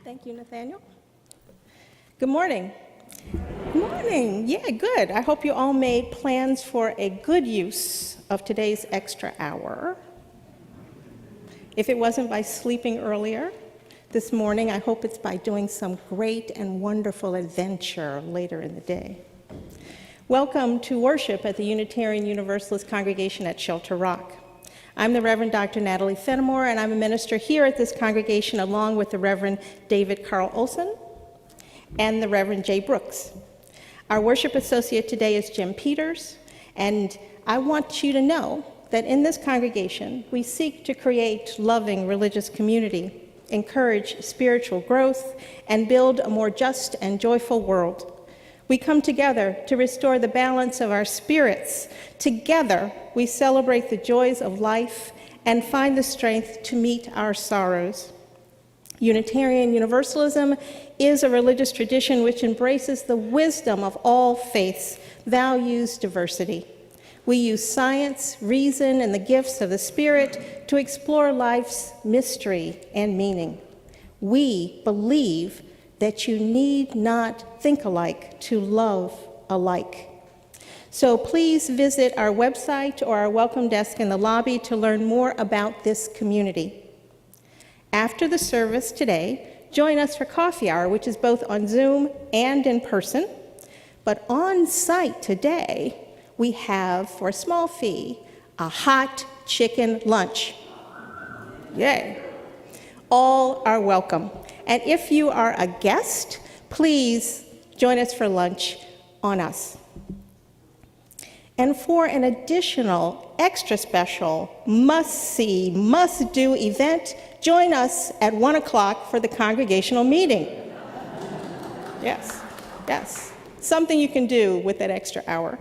Thank you, Nathaniel. Good morning. Good morning. Yeah, good. I hope you all made plans for a good use of today's extra hour. If it wasn't by sleeping earlier this morning, I hope it's by doing some great and wonderful adventure later in the day. Welcome to worship at the Unitarian Universalist Congregation at Shelter Rock. I'm the Reverend Dr. Natalie Fenimore, and I'm a minister here at this congregation along with the Reverend David Carl Olson and the Reverend Jay Brooks. Our worship associate today is Jim Peters, and I want you to know that in this congregation, we seek to create loving religious community, encourage spiritual growth, and build a more just and joyful world. We come together to restore the balance of our spirits. Together, we celebrate the joys of life and find the strength to meet our sorrows. Unitarian Universalism is a religious tradition which embraces the wisdom of all faiths, values diversity. We use science, reason, and the gifts of the Spirit to explore life's mystery and meaning. We believe that you need not think alike to love alike. So please visit our website or our welcome desk in the lobby to learn more about this community. After the service today, join us for coffee hour, which is both on Zoom and in person. But on site today, we have, for a small fee, a hot chicken lunch. Yay. All are welcome. And if you are a guest, please join us for lunch on us. And for an additional, extra special, must-see, must-do event, join us at 1 o'clock for the congregational meeting. Yes, yes. Something you can do with that extra hour.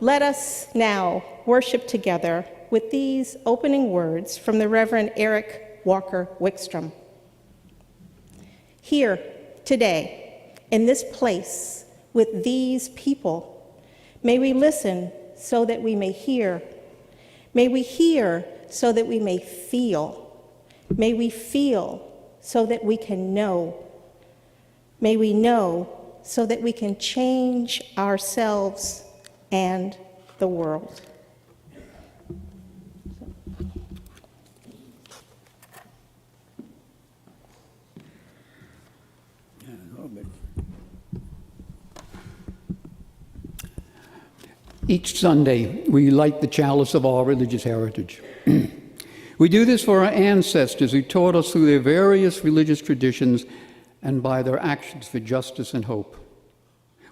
Let us now worship together with these opening words from the Reverend Eric Walker Wickstrom. Here, today, in this place, with these people, may we listen so that we may hear. May we hear so that we may feel. May we feel so that we can know. May we know so that we can change ourselves and the world. Each Sunday, we light the chalice of our religious heritage. We do this for our ancestors who taught us through their various religious traditions and by their actions for justice and hope.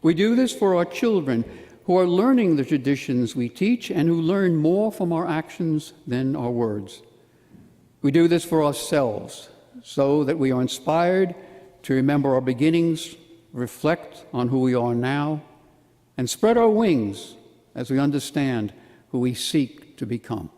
We do this for our children who are learning the traditions we teach and who learn more from our actions than our words. We do this for ourselves so that we are inspired to remember our beginnings, reflect on who we are now, and spread our wings as we understand who we seek to become.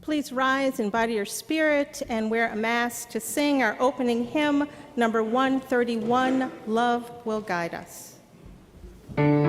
Please rise in body or spirit and wear a mask to sing our opening hymn, number 131, Love Will Guide Us. Guide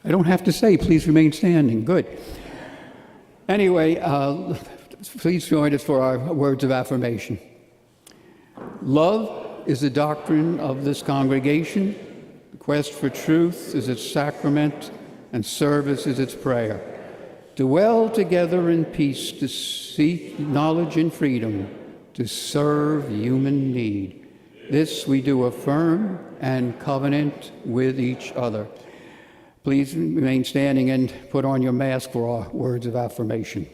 I don't have to say, please remain standing. Good. Anyway, please join us for our words of affirmation. Love is the doctrine of this congregation. The quest for truth is its sacrament, and service is its prayer. Dwell together in peace to seek knowledge and freedom, to serve human need. This we do affirm and covenant with each other. Please remain standing and put on your mask for our words of affirmation.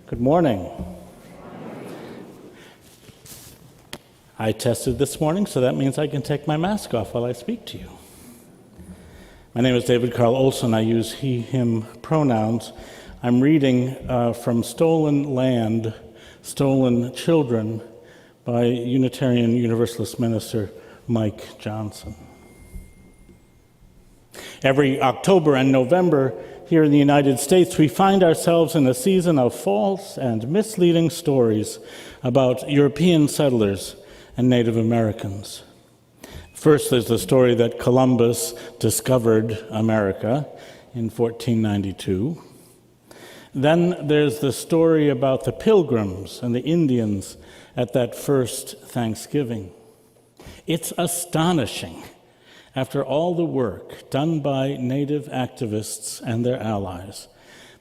Good morning. I tested this morning, so that means I can take my mask off while I speak to you. My name is David Carl Olson. I use he, him pronouns. I'm reading from Stolen Land, Stolen Children by Unitarian Universalist minister Mike Johnson. Every October and November here in the United States, we find ourselves in a season of false and misleading stories about European settlers and Native Americans. First, there's the story that Columbus discovered America in 1492. Then there's the story about the Pilgrims and the Indians at that first Thanksgiving. It's astonishing, after all the work done by Native activists and their allies,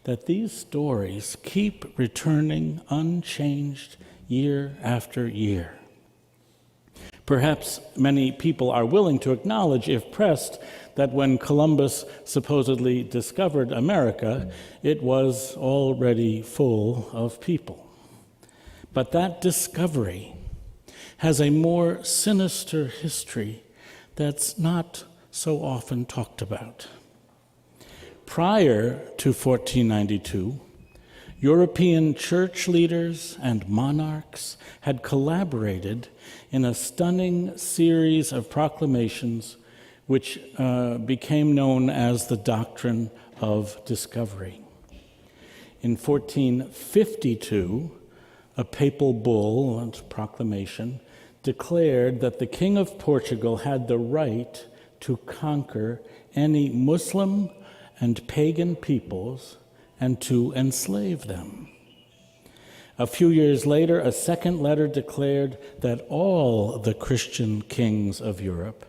that these stories keep returning unchanged year after year. Perhaps many people are willing to acknowledge, if pressed, that when Columbus supposedly discovered America, it was already full of people. But that discovery has a more sinister history that's not so often talked about. Prior to 1492, European church leaders and monarchs had collaborated in a stunning series of proclamations which became known as the doctrine of discovery. In 1452, a papal bull and proclamation declared that the King of Portugal had the right to conquer any Muslim and pagan peoples and to enslave them. A few years later, a second letter declared that all the Christian kings of Europe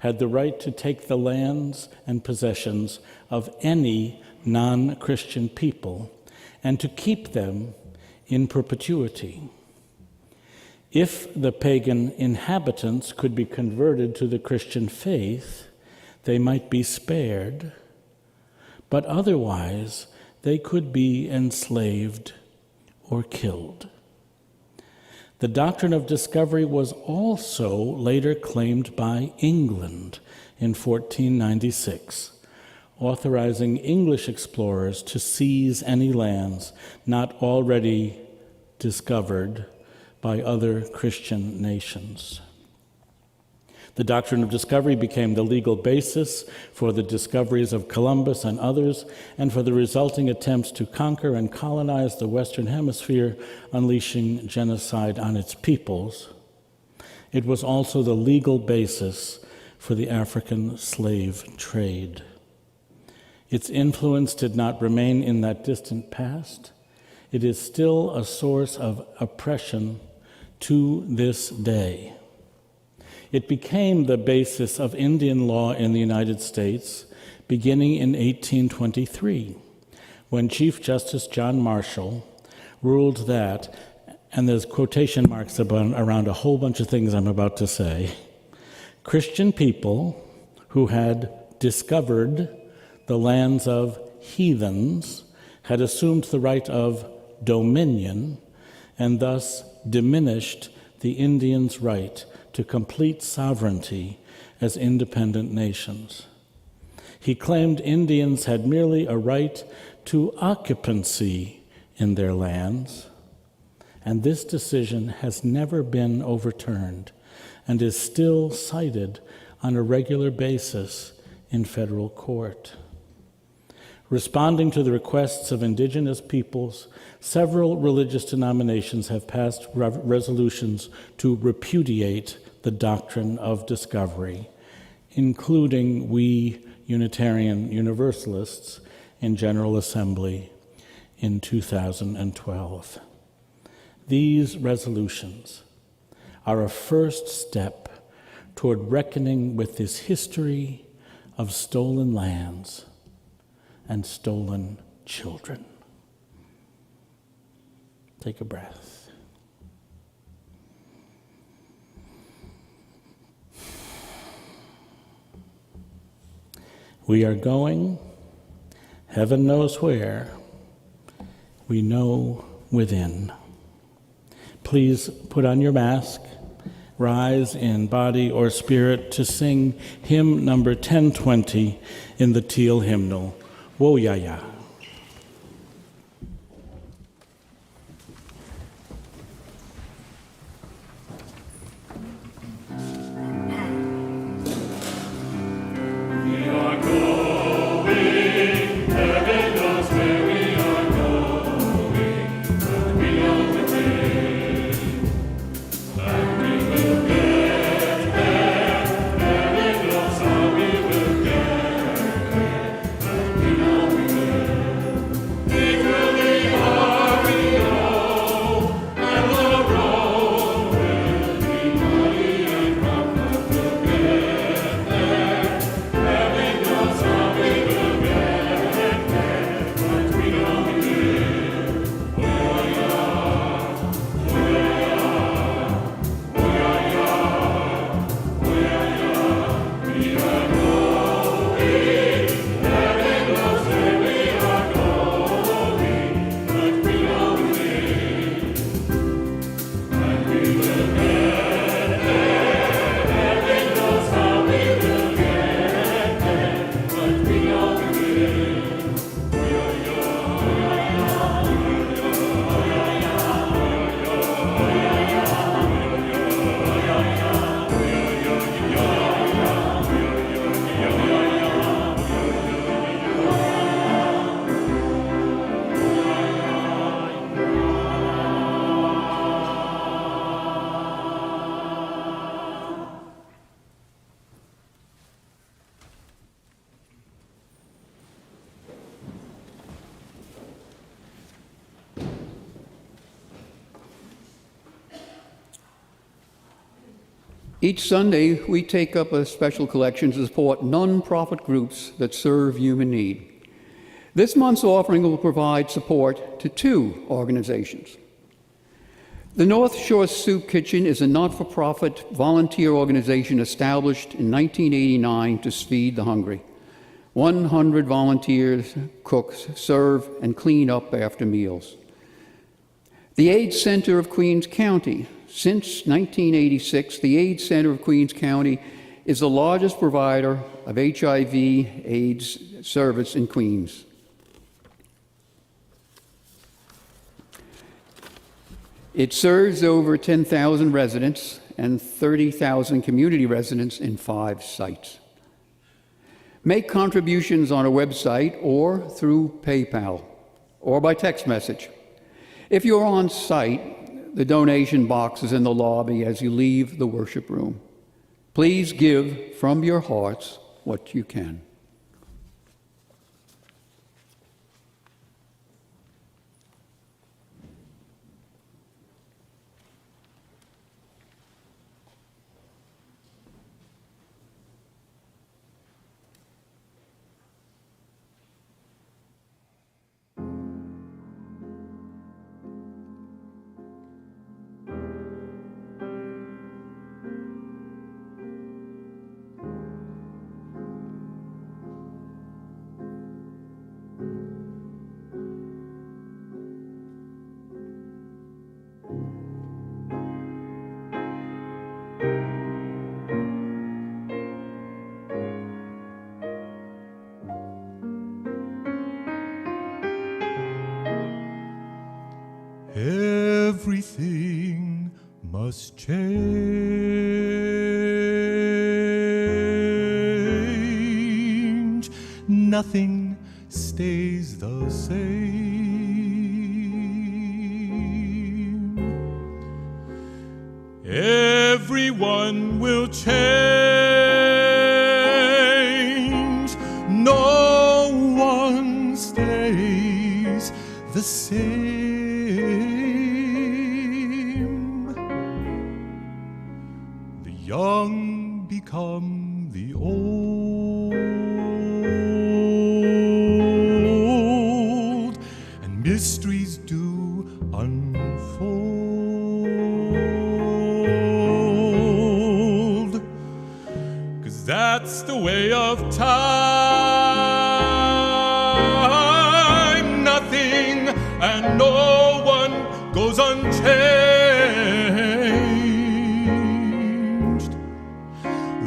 had the right to take the lands and possessions of any non-Christian people and to keep them in perpetuity. If the pagan inhabitants could be converted to the Christian faith, they might be spared, but otherwise they could be enslaved or killed. The doctrine of discovery was also later claimed by England in 1496, authorizing English explorers to seize any lands not already discovered by other Christian nations. The doctrine of discovery became the legal basis for the discoveries of Columbus and others, and for the resulting attempts to conquer and colonize the Western Hemisphere, unleashing genocide on its peoples. It was also the legal basis for the African slave trade. Its influence did not remain in that distant past. It is still a source of oppression to this day. It became the basis of Indian law in the United States beginning in 1823, when Chief Justice John Marshall ruled that and there's quotation marks around a whole bunch of things I'm about to say, Christian people who had discovered the lands of heathens had assumed the right of dominion and thus diminished the Indians' right to complete sovereignty as independent nations. He claimed Indians had merely a right to occupancy in their lands, and this decision has never been overturned and is still cited on a regular basis in federal court. Responding to the requests of indigenous peoples, several religious denominations have passed resolutions to repudiate the doctrine of discovery, including we Unitarian Universalists in General Assembly in 2012. These resolutions are a first step toward reckoning with this history of stolen lands and stolen children. Take a breath. We are going, heaven knows where, we know within. Please put on your mask, rise in body or spirit to sing hymn number 1020 in the Teal hymnal, Wo Ya Ya. Each Sunday, we take up a special collection to support nonprofit groups that serve human need. This month's offering will provide support to 2 organizations. The North Shore Soup Kitchen is a not-for-profit volunteer organization established in 1989 to feed the hungry. 100 volunteers, cooks, serve and clean up after meals. The AIDS Center of Queens County. Since 1986, the AIDS Center of Queens County is the largest provider of HIV/AIDS service in Queens. It serves over 10,000 residents and 30,000 community residents in 5 sites. Make contributions on our website or through PayPal or by text message. If you're on site, the donation box is in the lobby as you leave the worship room. Please give from your hearts what you can. everything must change. Nothing stays the same. Everyone will change. No one stays the same. The young become the old, and mysteries do unfold. 'Cause that's the way of time. Nothing and no one goes unchanged.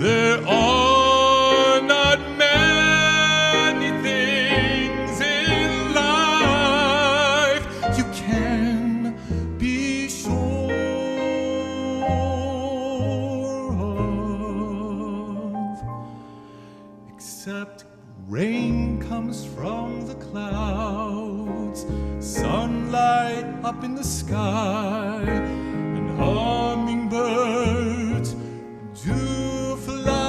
There are not many things in life you can be sure of, except rain comes from the clouds, sunlight up in the sky, and hummingbirds do fly.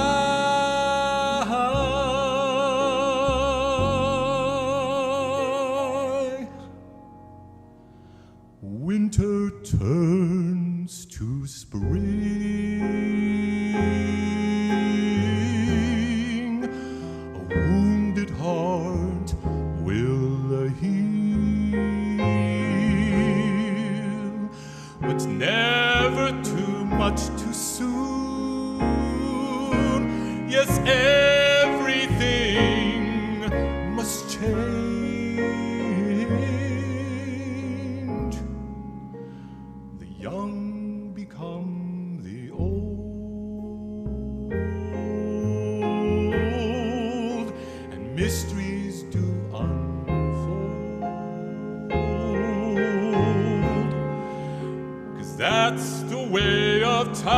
Winter turns to spring. A wounded heart will heal, but never too much too soon. Yes, everything must change. The young become the old, and mysteries do unfold. 'Cause that's the way of time.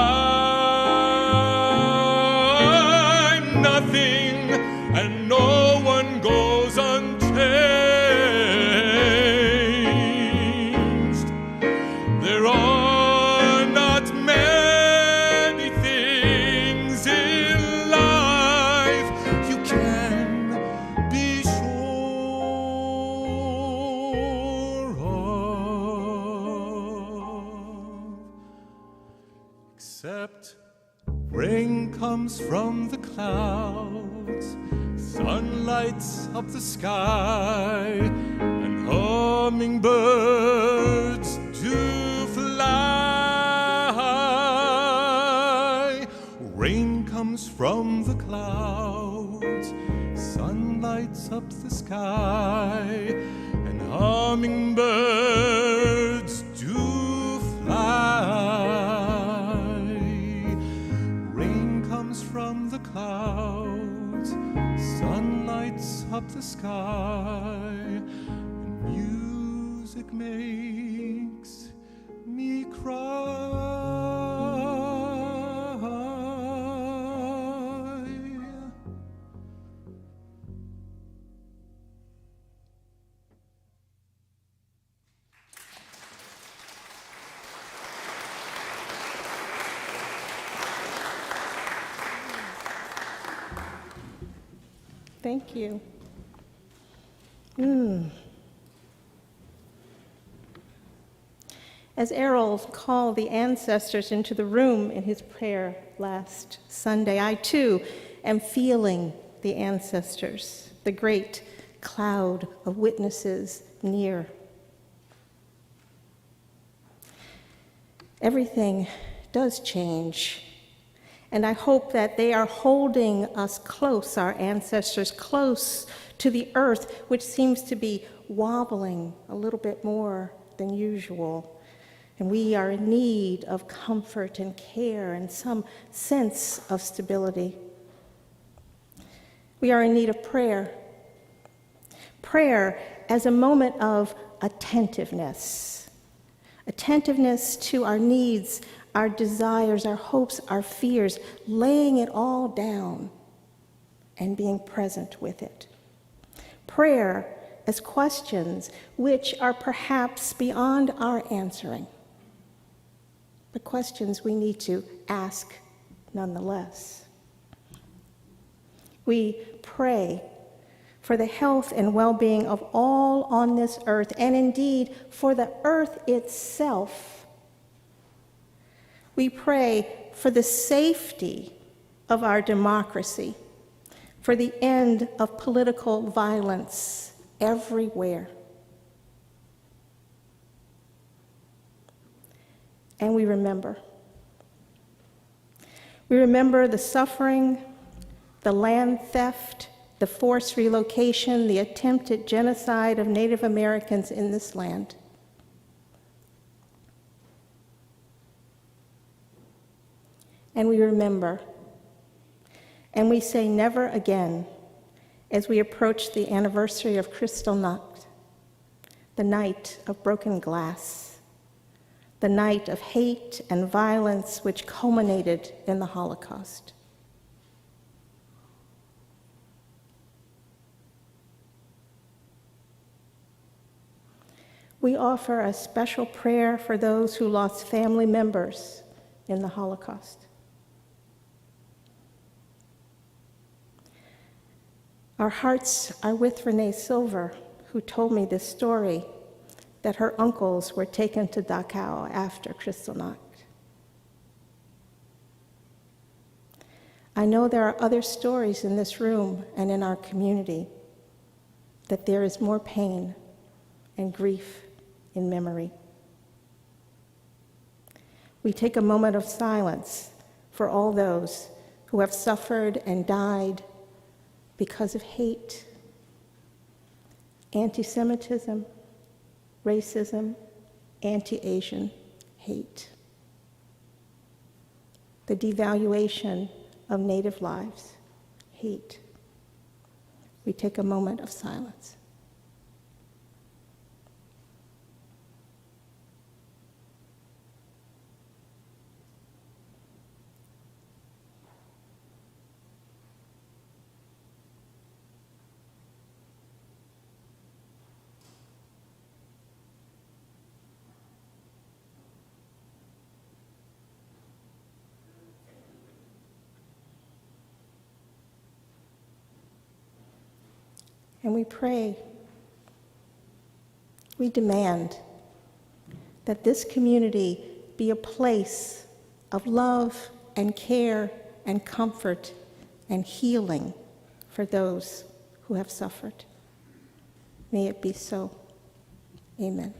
Nothing and no one goes unchanged. There are not many things in life you can be sure of, except rain comes from the clouds, sun lights up the sky, and hummingbirds do fly. Rain comes from the clouds, sun lights up the sky, and hummingbirds do fly. Rain comes from the clouds, sun lights up the sky, and music makes me cry. Thank you. As Errol called the ancestors into the room in his prayer last Sunday, I too am feeling the ancestors, the great cloud of witnesses near. Everything does change, and I hope that they are holding us close, our ancestors, close to the earth, which seems to be wobbling a little bit more than usual. And we are in need of comfort and care and some sense of stability. We are in need of prayer. Prayer as a moment of attentiveness, attentiveness to our needs, our desires, our hopes, our fears, laying it all down and being present with it. Prayer as questions which are perhaps beyond our answering, but questions we need to ask nonetheless. We pray for the health and well-being of all on this earth, and indeed for the earth itself. We pray for the safety of our democracy, for the end of political violence everywhere. And we remember. We remember the suffering, the land theft, the forced relocation, the attempted genocide of Native Americans in this land. And we remember, and we say never again as we approach the anniversary of Kristallnacht, the night of broken glass, the night of hate and violence which culminated in the Holocaust. We offer a special prayer for those who lost family members in the Holocaust. Our hearts are with Renee Silver, who told me this story, that her uncles were taken to Dachau after Kristallnacht. I know there are other stories in this room and in our community, that there is more pain and grief in memory. We take a moment of silence for all those who have suffered and died because of hate, anti-Semitism, racism, anti-Asian hate, the devaluation of Native lives, hate. We take a moment of silence. And we pray, we demand that this community be a place of love and care and comfort and healing for those who have suffered. May it be so. Amen.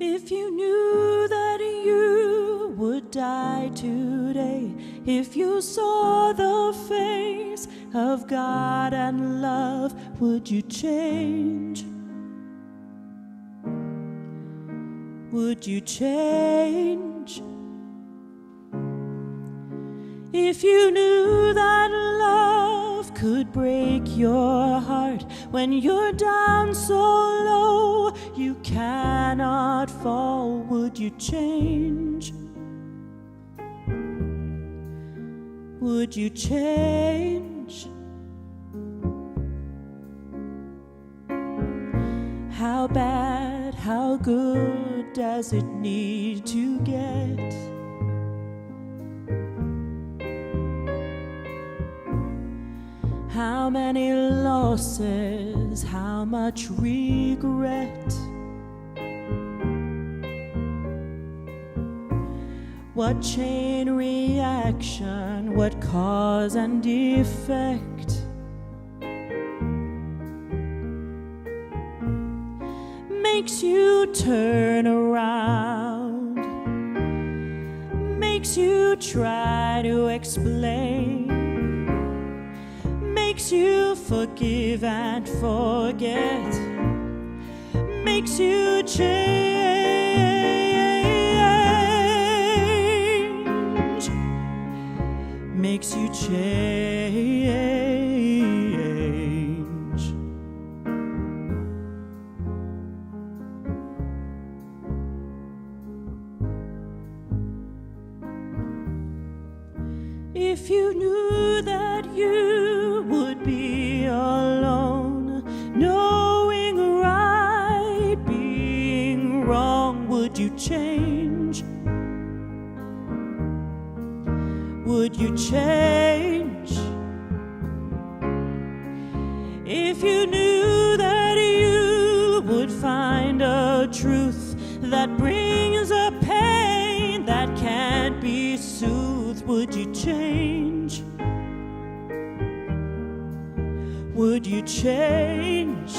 If you knew that you would die today, if you saw the face of God and love, would you change? Would you change? If you knew that love could break your heart when you're down so low you cannot fall, would you change? Would you change? How bad, how good does it need to get? How many losses, how much regret? What chain reaction, what cause and effect? Makes you turn around, makes you try to explain, makes you forgive and forget, makes you change, makes you change. If you knew that you would be alone, knowing right, being wrong, would you change? Would you change? If you knew that you would find a truth that brings a pain that can't be soothed, would you change? Would you change?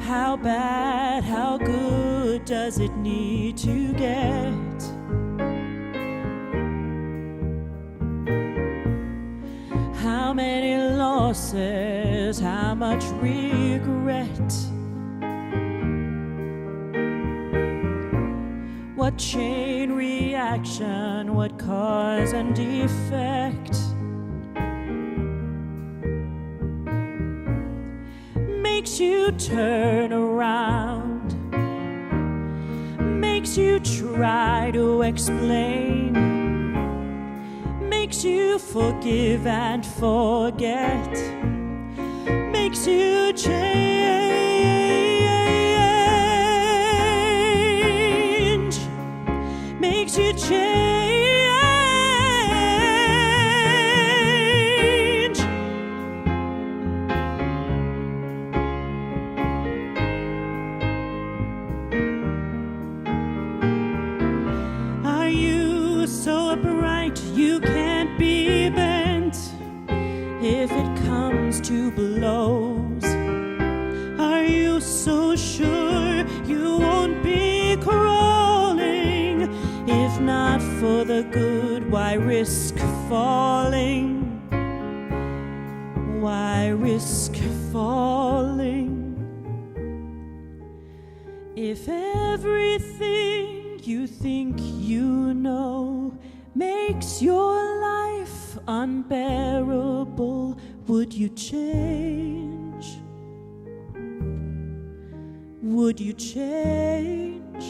How bad, how good does it need to get? How many losses, how much regret? What chain reaction, what cause and effect? Makes you turn around, makes you try to explain, makes you forgive and forget, makes you change, makes you change. Are you so upright you can't be bent if it comes to blows? Are you so sure you won't be crawling? If not for the good, why risk falling? Why risk falling? If everything you think you know makes your life unbearable, would you change? Would you change?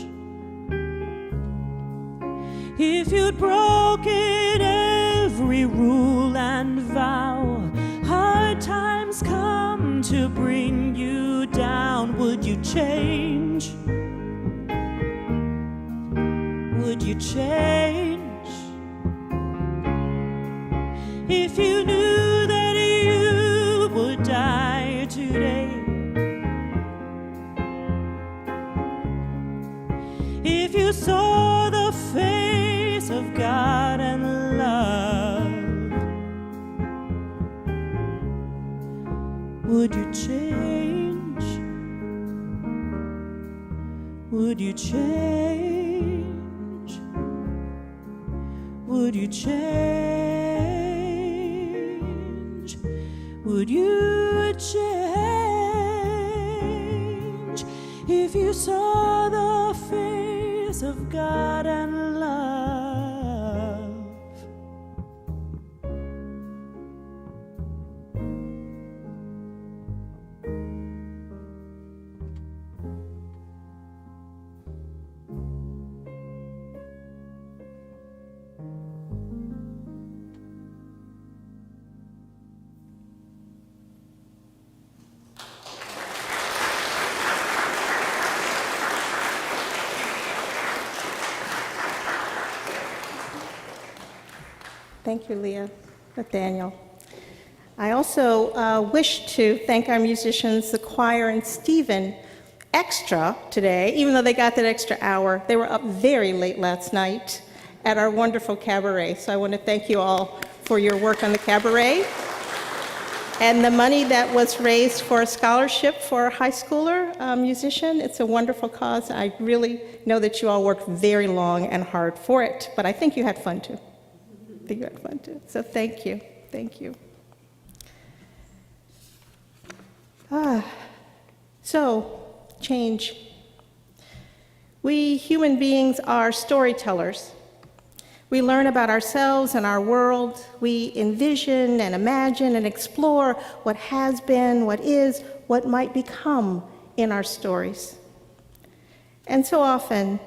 If you'd broken every rule and vow, hard times come to bring you down, would you change? Would you change? If you knew that you would die today, if you saw the face of God and love, would you change? Would you change? Would you change? Would you change if you saw the face of God and love? Thank you, Leah, Nathaniel. I also wish to thank our musicians, the choir and Stephen, extra today, even though they got that extra hour. They were up very late last night at our wonderful cabaret. So I want to thank you all for your work on the cabaret. And the money that was raised for a scholarship for a high schooler musician, it's a wonderful cause. I really know that you all worked very long and hard for it, but I think you had fun too. I think you had fun too. So thank you. Thank you. So, change. We human beings are storytellers. We learn about ourselves and our world. We envision and imagine and explore what has been, what is, what might become in our stories. And so often,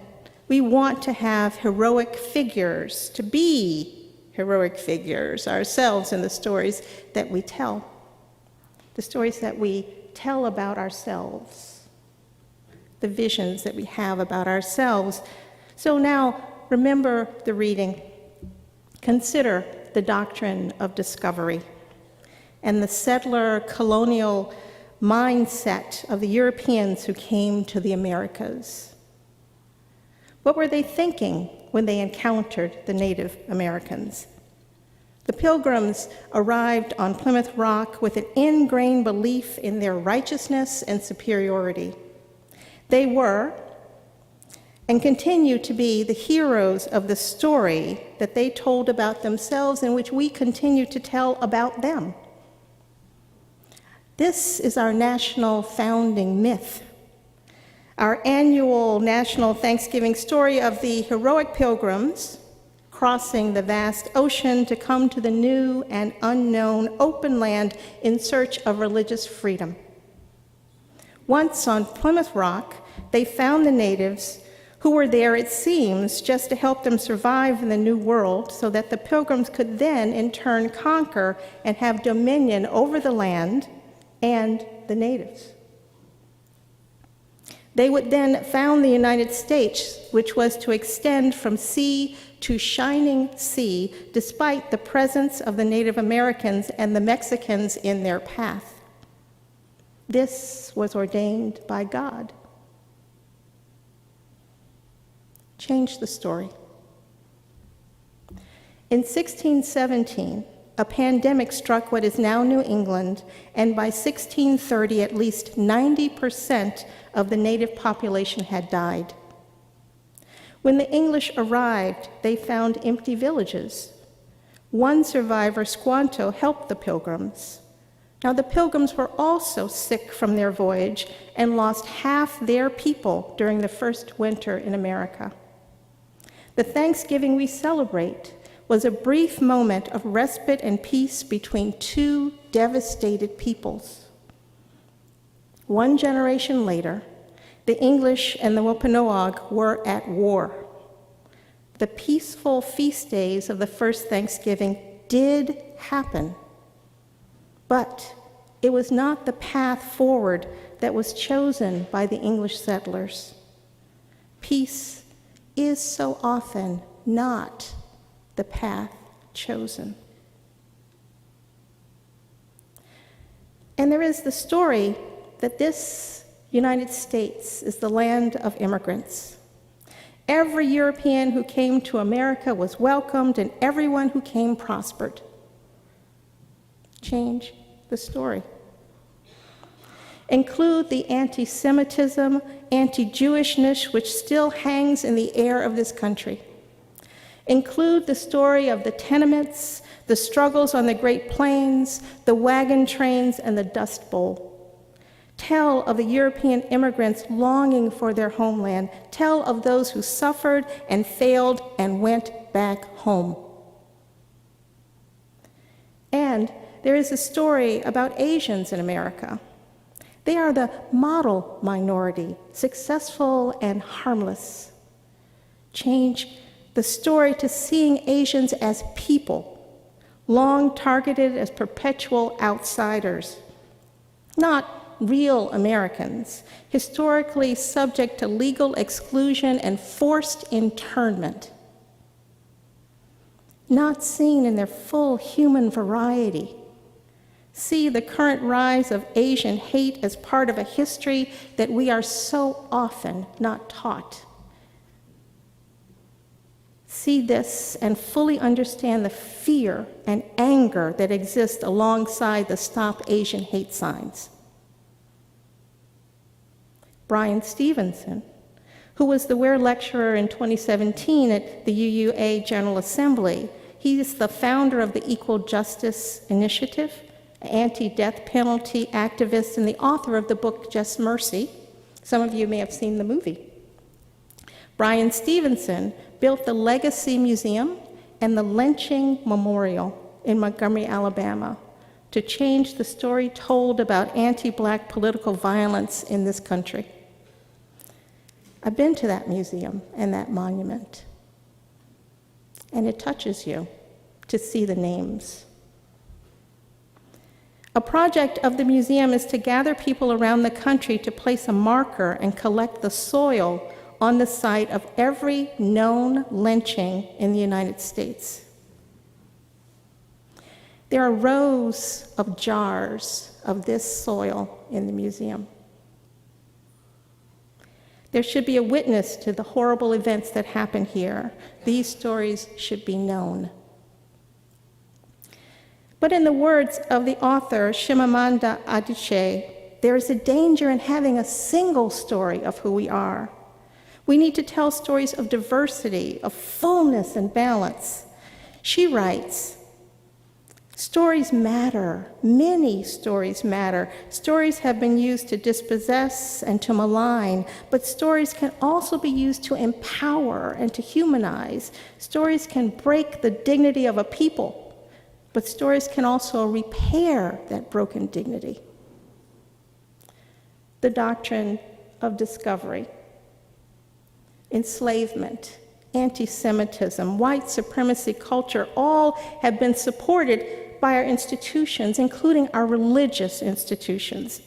we want to have heroic figures, to be heroic figures ourselves in the stories that we tell, the stories that we tell about ourselves, the visions that we have about ourselves. So now, remember the reading. Consider the doctrine of discovery and the settler colonial mindset of the Europeans who came to the Americas. What were they thinking when they encountered the Native Americans? The Pilgrims arrived on Plymouth Rock with an ingrained belief in their righteousness and superiority. They were, and continue to be, the heroes of the story that they told about themselves and which we continue to tell about them. This is our national founding myth, our annual national Thanksgiving story of the heroic Pilgrims crossing the vast ocean to come to the new and unknown open land in search of religious freedom. Once on Plymouth Rock, they found the natives who were there, it seems, just to help them survive in the new world so that the Pilgrims could then, in turn, conquer and have dominion over the land and the natives. They would then found the United States, which was to extend from sea to shining sea, despite the presence of the Native Americans and the Mexicans in their path. This was ordained by God. Change the story. In 1617, a pandemic struck what is now New England, and by 1630, at least 90% of the native population had died. When the English arrived, they found empty villages. One survivor, Squanto, helped the Pilgrims. Now, the Pilgrims were also sick from their voyage and lost half their people during the first winter in America. The Thanksgiving we celebrate was a brief moment of respite and peace between two devastated peoples. One generation later, the English and the Wampanoag were at war. The peaceful feast days of the first Thanksgiving did happen, but it was not the path forward that was chosen by the English settlers. Peace is so often not the path chosen. And there is the story that this United States is the land of immigrants. Every European who came to America was welcomed, and everyone who came prospered. Change the story. Include the anti-Semitism, anti-Jewishness, which still hangs in the air of this country. Include the story of the tenements, the struggles on the Great Plains, the wagon trains, and the Dust Bowl. Tell of the European immigrants longing for their homeland. Tell of those who suffered and failed and went back home. And there is a story about Asians in America. They are the model minority, successful and harmless. Change the story to seeing Asians as people, long targeted as perpetual outsiders, not real Americans, historically subject to legal exclusion and forced internment. not seen in their full human variety. See the current rise of Asian hate as part of a history that we are so often not taught. See this and fully understand the fear and anger that exist alongside the Stop Asian Hate signs. Brian Stevenson, who was the Ware Lecturer in 2017 at the UUA General Assembly, he's the founder of the Equal Justice Initiative, anti-death penalty activist, and the author of the book Just Mercy. Some of you may have seen the movie. Brian Stevenson built the Legacy Museum and the Lynching Memorial in Montgomery, Alabama, to change the story told about anti-Black political violence in this country. I've been to that museum and that monument, and it touches you to see the names. A project of the museum is to gather people around the country to place a marker and collect the soil on the site of every known lynching in the United States. There are rows of jars of this soil in the museum. There should be a witness to the horrible events that happen here. These stories should be known. But in the words of the author Chimamanda Adichie, there is a danger in having a single story of who we are. We need to tell stories of diversity, of fullness and balance. She writes, stories matter. Many stories matter. Stories have been used to dispossess and to malign, but stories can also be used to empower and to humanize. Stories can break the dignity of a people, but stories can also repair that broken dignity. The doctrine of discovery, enslavement, anti-Semitism, white supremacy culture, all have been supported by our institutions, including our religious institutions,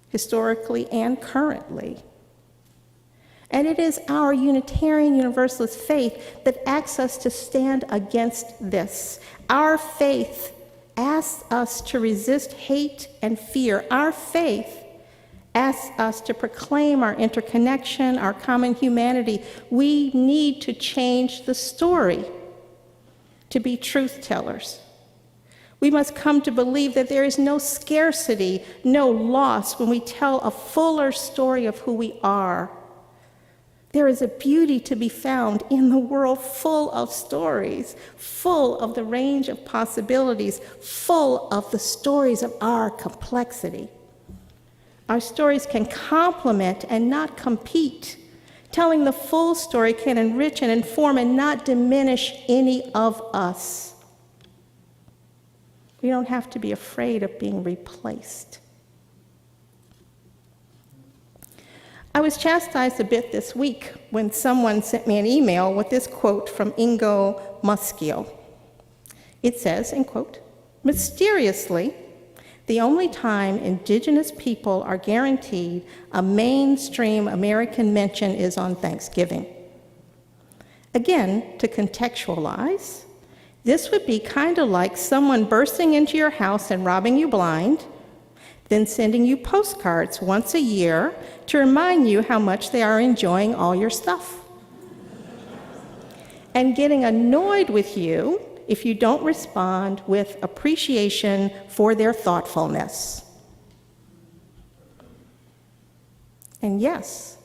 historically and currently. And it is our Unitarian Universalist faith that asks us to stand against this. Our faith asks us to resist hate and fear. Our faith asks us to proclaim our interconnection, our common humanity. We need to change the story to be truth tellers. We must come to believe that there is no scarcity, no loss when we tell a fuller story of who we are. There is a beauty to be found in the world full of stories, full of the range of possibilities, full of the stories of our complexity. Our stories can complement and not compete. Telling the full story can enrich and inform and not diminish any of us. We don't have to be afraid of being replaced. I was chastised a bit this week when someone sent me an email with this quote from Ingo Muskio. It says, and quote, "Mysteriously, the only time Indigenous people are guaranteed a mainstream American mention is on Thanksgiving. Again, to contextualize, this would be kind of like someone bursting into your house and robbing you blind, then sending you postcards once a year to remind you how much they are enjoying all your stuff, and getting annoyed with you if you don't respond with appreciation for their thoughtfulness." And yes,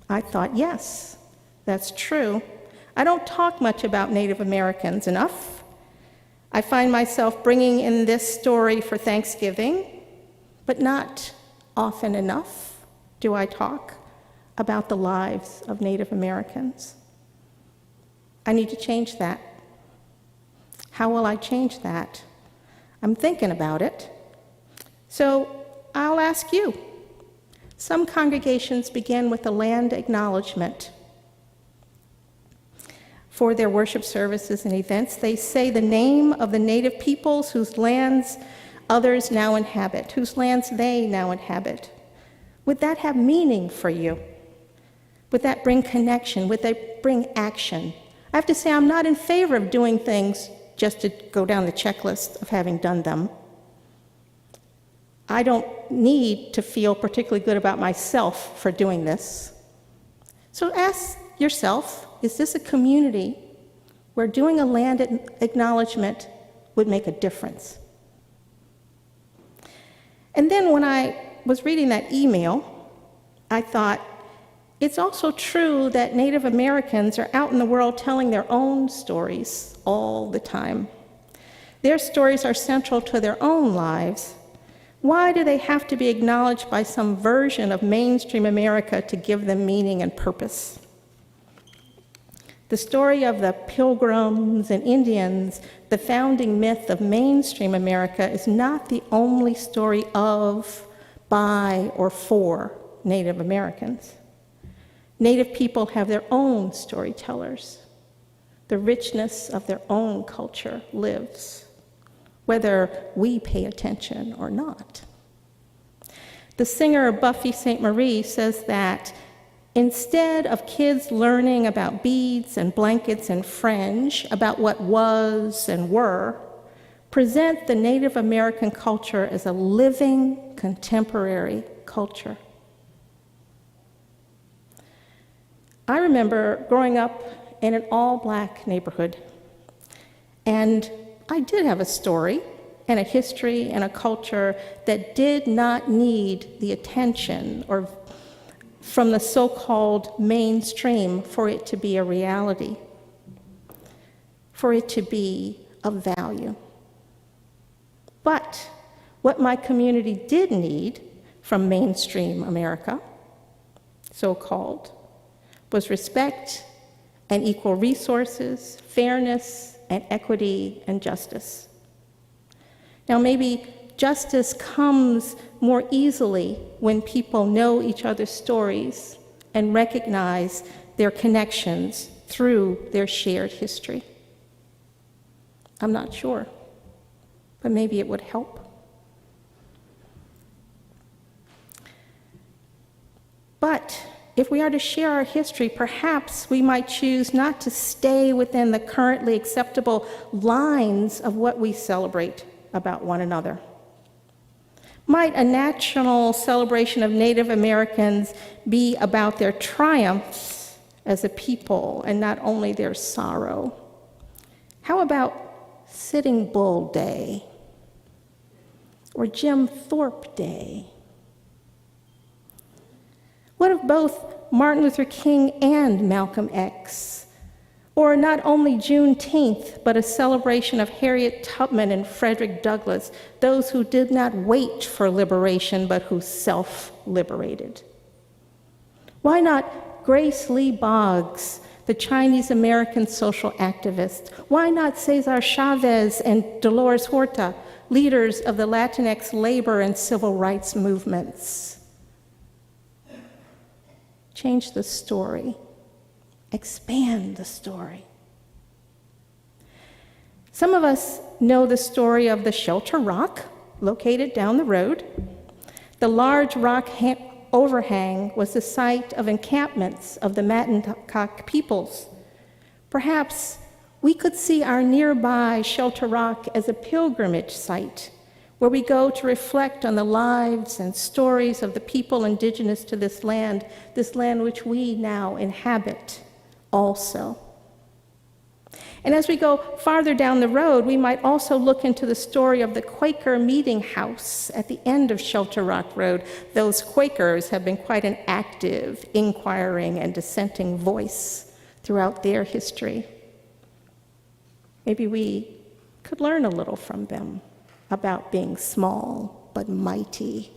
I thought, yes, that's true. I don't talk much about Native Americans enough. I find myself bringing in this story for Thanksgiving, but not often enough do I talk about the lives of Native Americans. I need to change that. How will I change that? I'm thinking about it. So I'll ask you. Some congregations begin with a land acknowledgement. For their worship services and events, they say the name of the native peoples whose lands others now inhabit, whose lands they now inhabit. Would that have meaning for you? Would that bring connection? Would that bring action? I have to say I'm not in favor of doing things just to go down the checklist of having done them. I don't need to feel particularly good about myself for doing this. So ask yourself, is this a community where doing a land acknowledgement would make a difference? And then when I was reading that email, I thought, it's also true that Native Americans are out in the world telling their own stories all the time. Their stories are central to their own lives. Why do they have to be acknowledged by some version of mainstream America to give them meaning and purpose? The story of the Pilgrims and Indians, the founding myth of mainstream America, is not the only story of, by, or for Native Americans. Native people have their own storytellers. The richness of their own culture lives, whether we pay attention or not. The singer Buffy St. Marie says that instead of kids learning about beads and blankets and fringe, about what was and were, present the Native American culture as a living, contemporary culture. I remember growing up in an all-Black neighborhood, and I did have a story and a history and a culture that did not need the attention or from the so-called mainstream for it to be a reality, for it to be of value. But what my community did need from mainstream America, so-called, was respect and equal resources, fairness and equity and justice. Now maybe justice comes more easily when people know each other's stories and recognize their connections through their shared history. I'm not sure, but maybe it would help. But if we are to share our history, perhaps we might choose not to stay within the currently acceptable lines of what we celebrate about one another. Might a national celebration of Native Americans be about their triumphs as a people and not only their sorrow? How about Sitting Bull Day or Jim Thorpe Day? What of both Martin Luther King and Malcolm X? Or not only Juneteenth, but a celebration of Harriet Tubman and Frederick Douglass, those who did not wait for liberation, but who self-liberated? Why not Grace Lee Boggs, the Chinese-American social activist? Why not Cesar Chavez and Dolores Huerta, leaders of the Latinx labor and civil rights movements? Change the story. Expand the story. Some of us know the story of the Shelter Rock, located down the road. The large rock overhang was the site of encampments of the Mattancock peoples. Perhaps we could see our nearby Shelter Rock as a pilgrimage site where we go to reflect on the lives and stories of the people indigenous to this land which we now inhabit also. And as we go farther down the road, we might also look into the story of the Quaker Meeting House at the end of Shelter Rock Road. Those Quakers have been quite an active, inquiring, and dissenting voice throughout their history. Maybe we could learn a little from them about being small but mighty.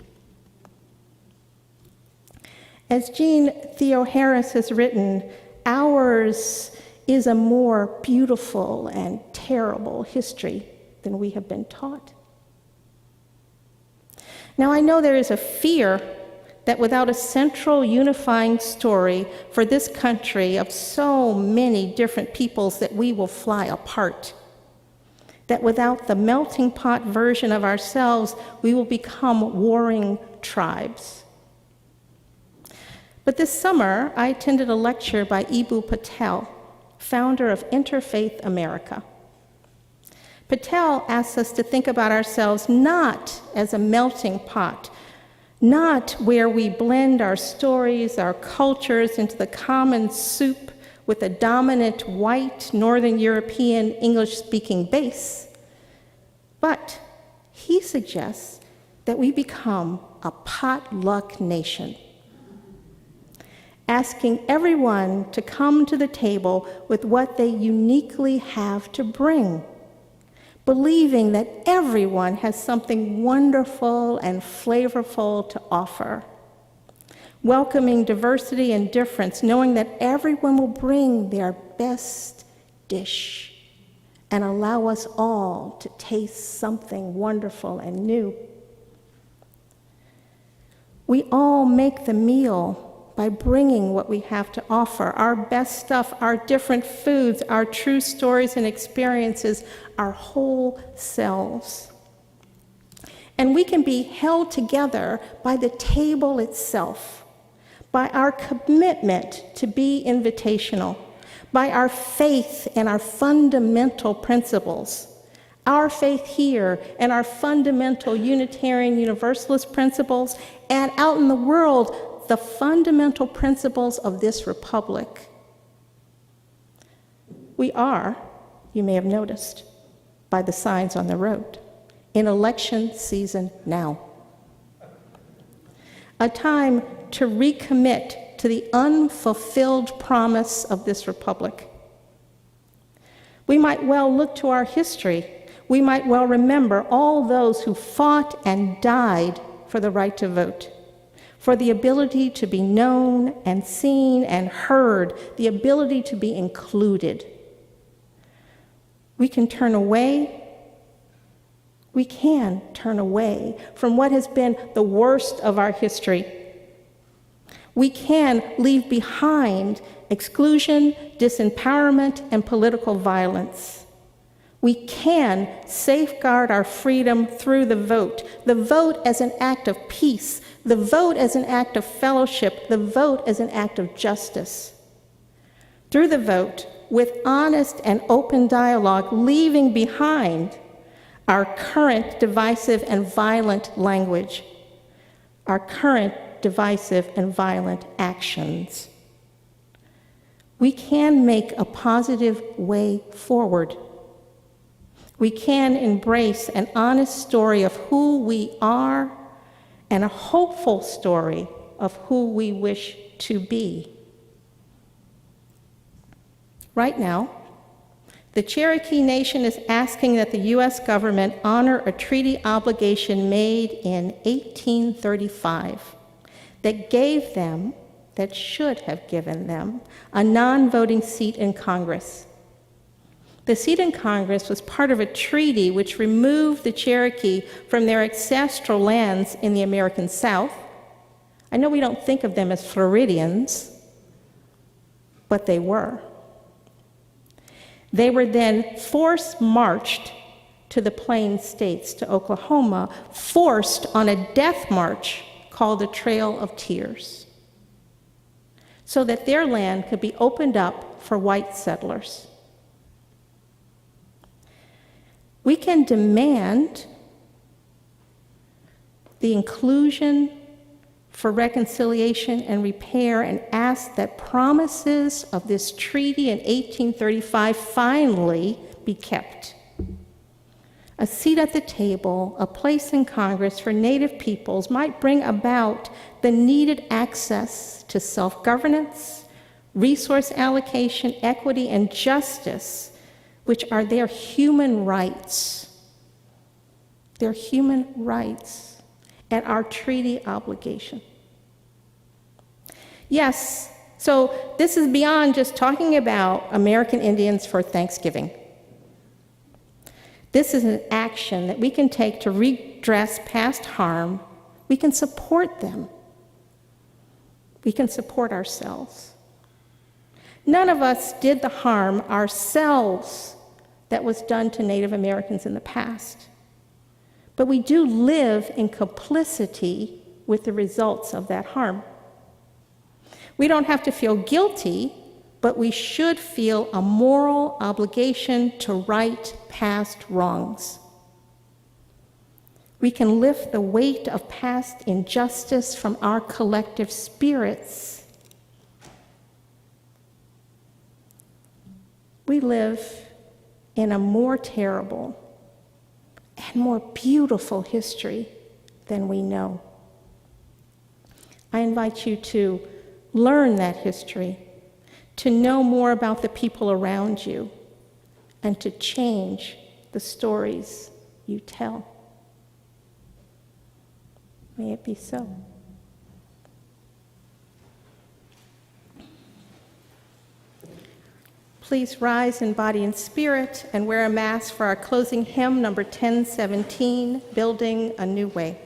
As Jean Theo Harris has written, ours is a more beautiful and terrible history than we have been taught. Now, I know there is a fear that without a central unifying story for this country of so many different peoples that we will fly apart. That without the melting pot version of ourselves, we will become warring tribes. But this summer, I attended a lecture by Eboo Patel, founder of Interfaith America. Patel asks us to think about ourselves not as a melting pot, not where we blend our stories, our cultures into the common soup with a dominant white Northern European English-speaking base, but he suggests that we become a potluck nation, asking everyone to come to the table with what they uniquely have to bring, believing that everyone has something wonderful and flavorful to offer, welcoming diversity and difference, knowing that everyone will bring their best dish and allow us all to taste something wonderful and new. We all make the meal by bringing what we have to offer, our best stuff, our different foods, our true stories and experiences, our whole selves. And we can be held together by the table itself, by our commitment to be invitational, by our faith and our fundamental principles, our faith here and our fundamental Unitarian Universalist principles, and out in the world, the fundamental principles of this republic. We are, you may have noticed, by the signs on the road, in election season now. A time to recommit to the unfulfilled promise of this republic. We might well look to our history. We might well remember all those who fought and died for the right to vote, for the ability to be known and seen and heard, the ability to be included. We can turn away from what has been the worst of our history. We can leave behind exclusion, disempowerment, and political violence. We can safeguard our freedom through the vote as an act of peace, the vote as an act of fellowship, the vote as an act of justice. Through the vote, with honest and open dialogue, leaving behind our current divisive and violent language, our current divisive and violent actions. We can make a positive way forward. We can embrace an honest story of who we are and a hopeful story of who we wish to be. Right now, the Cherokee Nation is asking that the U.S. government honor a treaty obligation made in 1835 that should have given them, a non-voting seat in Congress. The seat in Congress was part of a treaty which removed the Cherokee from their ancestral lands in the American South. I know we don't think of them as Floridians, but they were. They were then force-marched to the Plain States, to Oklahoma, forced on a death march called the Trail of Tears, so that their land could be opened up for white settlers. We can demand the inclusion for reconciliation and repair and ask that promises of this treaty in 1835 finally be kept. A seat at the table, a place in Congress for Native peoples might bring about the needed access to self-governance, resource allocation, equity, and justice, which are their human rights. Their human rights and our treaty obligation. Yes, so this is beyond just talking about American Indians for Thanksgiving. This is an action that we can take to redress past harm. We can support them. We can support ourselves. None of us did the harm ourselves that was done to Native Americans in the past. But we do live in complicity with the results of that harm. We don't have to feel guilty but we should feel a moral obligation to right past wrongs. We can lift the weight of past injustice from our collective spirits. We live in a more terrible and more beautiful history than we know. I invite you to learn that history, to know more about the people around you, and to change the stories you tell. May it be so. Please rise in body and spirit and wear a mask for our closing hymn, number 1017, Building a New Way.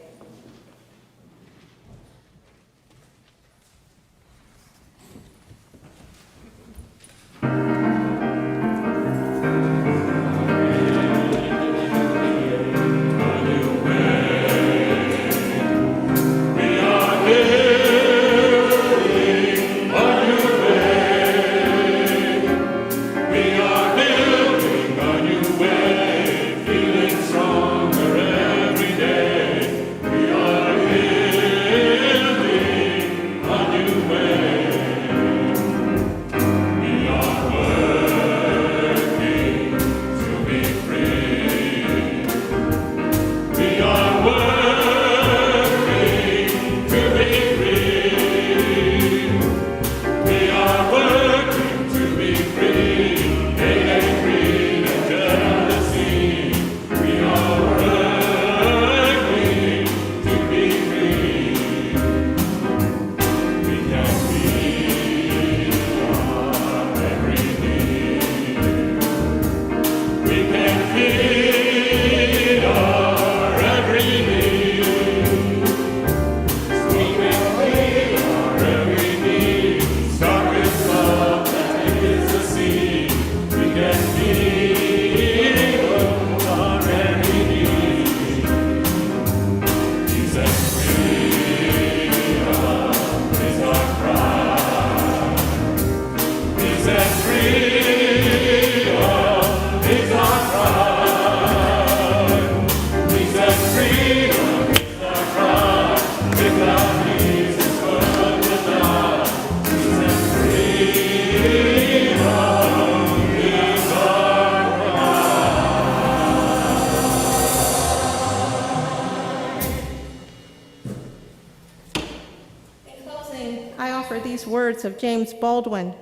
Of James Baldwin.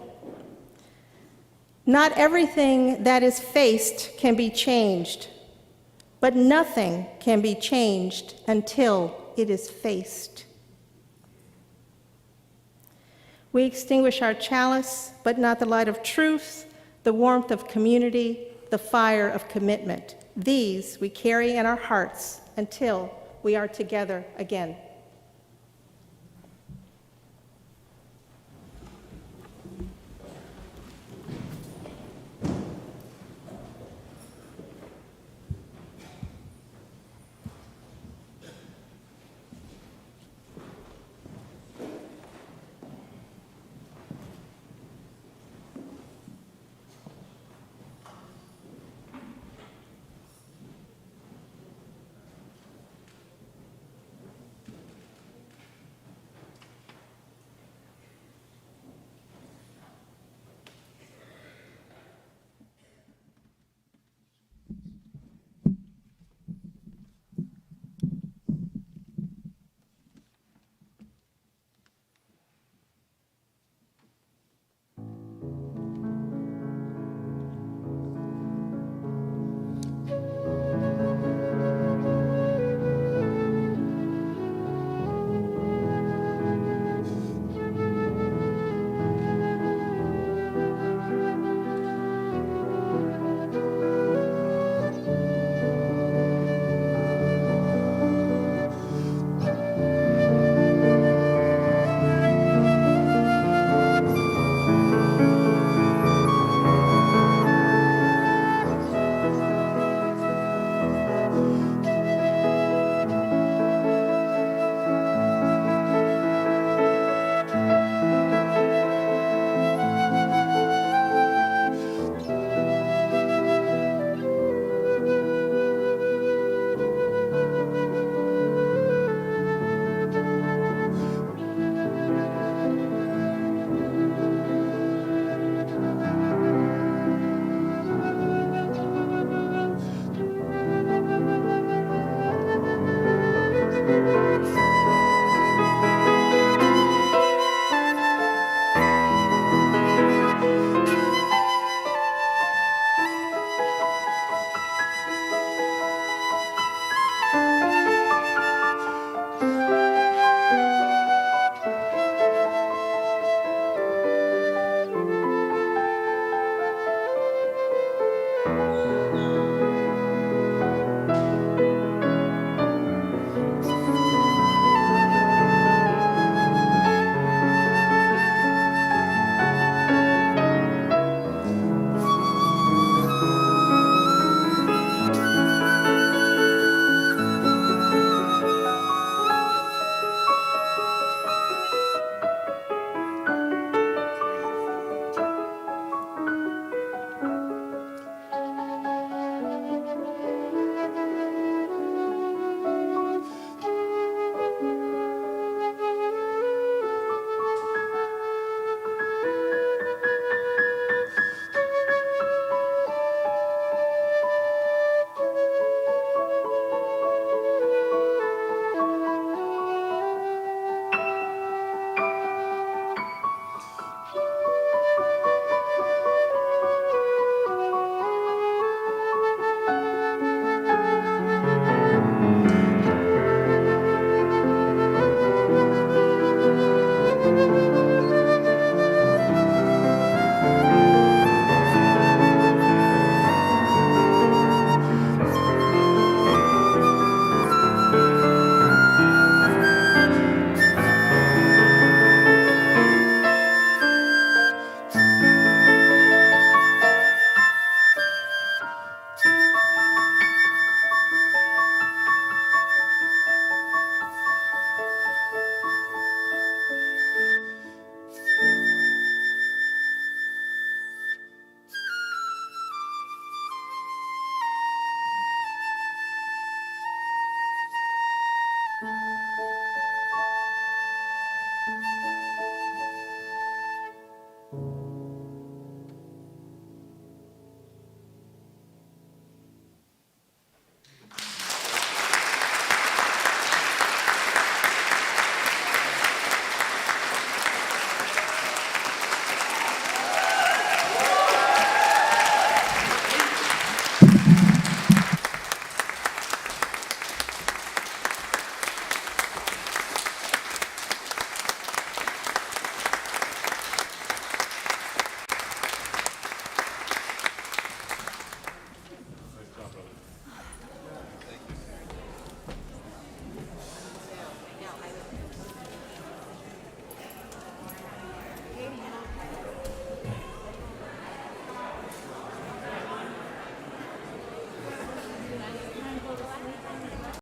Not everything that is faced can be changed, but nothing can be changed until it is faced. We extinguish our chalice, but not the light of truth, the warmth of community, the fire of commitment. These we carry in our hearts until we are together again. you.